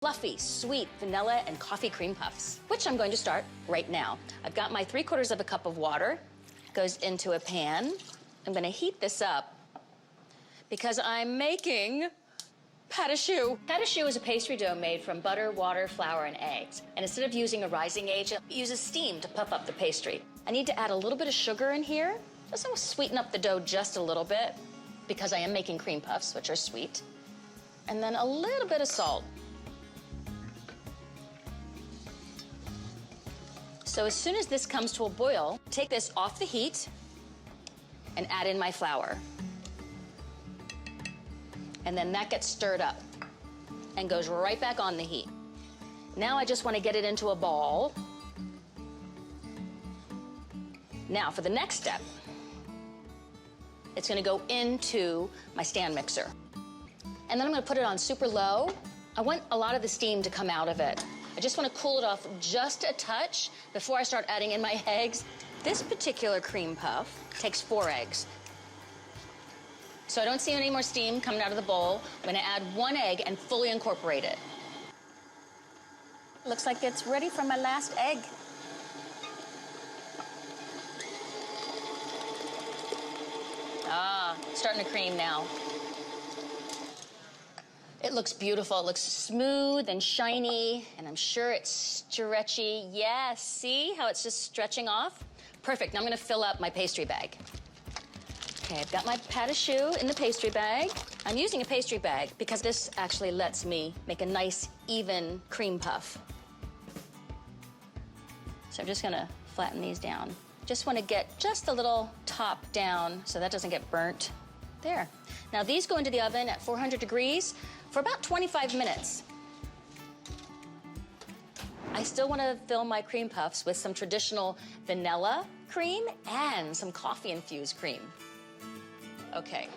fluffy, sweet vanilla and coffee cream puffs, which I'm going to start right now. I've got my 3/4 of a cup of water, goes into a pan. I'm gonna heat this up because I'm making pâte à choux. Pâte à choux is a pastry dough made from butter, water, flour, and eggs. And instead of using a rising agent, it uses steam to puff up the pastry. I need to add a little bit of sugar in here. Just to sweeten up the dough just a little bit because I am making cream puffs, which are sweet. And then a little bit of salt. So as soon as this comes to a boil, take this off the heat and add in my flour. And then that gets stirred up and goes right back on the heat. Now I just want to get it into a ball. Now for the next step, it's going to go into my stand mixer. And then I'm going to put it on super low. I want a lot of the steam to come out of it. I just want to cool it off just a touch before I start adding in my eggs. This particular cream puff takes 4 eggs. So I don't see any more steam coming out of the bowl. I'm going to add 1 egg and fully incorporate it. Looks like it's ready for my last egg. Ah, starting to cream now. It looks beautiful. It looks smooth and shiny, and I'm sure it's stretchy. Yeah, see how it's just stretching off? Perfect. Now I'm going to fill up my pastry bag. Okay, I've got my pâte à choux in the pastry bag. I'm using a pastry bag because this actually lets me make a nice, even cream puff. So I'm just going to flatten these down. Just want to get just a little top down so that doesn't get burnt. There. Now these go into the oven at 400 degrees for about 25 minutes. I still want to fill my cream puffs with some traditional vanilla cream and some coffee-infused cream. Okay,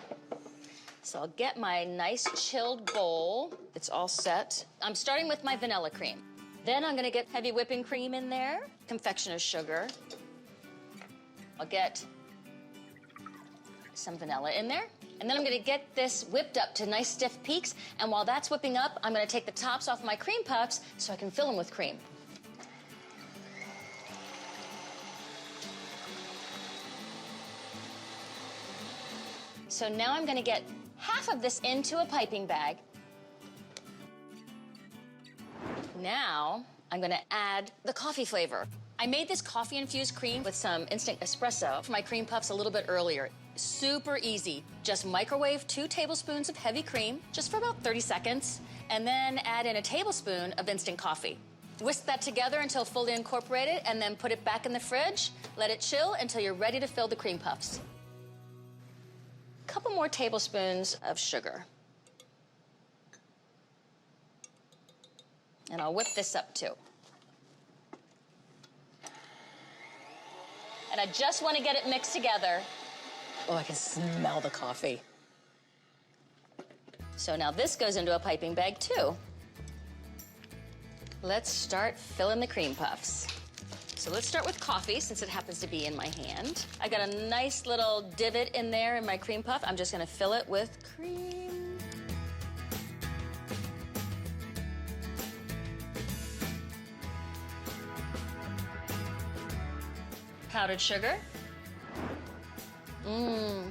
so I'll get my nice chilled bowl. It's all set. I'm starting with my vanilla cream. Then I'm gonna get heavy whipping cream in there, confectioner's sugar. I'll get some vanilla in there. And then I'm gonna get this whipped up to nice stiff peaks. And while that's whipping up, I'm gonna take the tops off my cream puffs so I can fill them with cream. So now I'm gonna get half of this into a piping bag. Now I'm gonna add the coffee flavor. I made this coffee-infused cream with some instant espresso for my cream puffs a little bit earlier. Super easy. Just microwave 2 tablespoons of heavy cream, just for about 30 seconds, and then add in a tablespoon of instant coffee. Whisk that together until fully incorporated, and then put it back in the fridge. Let it chill until you're ready to fill the cream puffs. A couple more tablespoons of sugar. And I'll whip this up too. And I just want to get it mixed together. Oh, I can smell the coffee. So now this goes into a piping bag too. Let's start filling the cream puffs. So let's start with coffee, since it happens to be in my hand. I got a nice little divot in there in my cream puff. I'm just gonna fill it with cream. Powdered sugar. Mmm.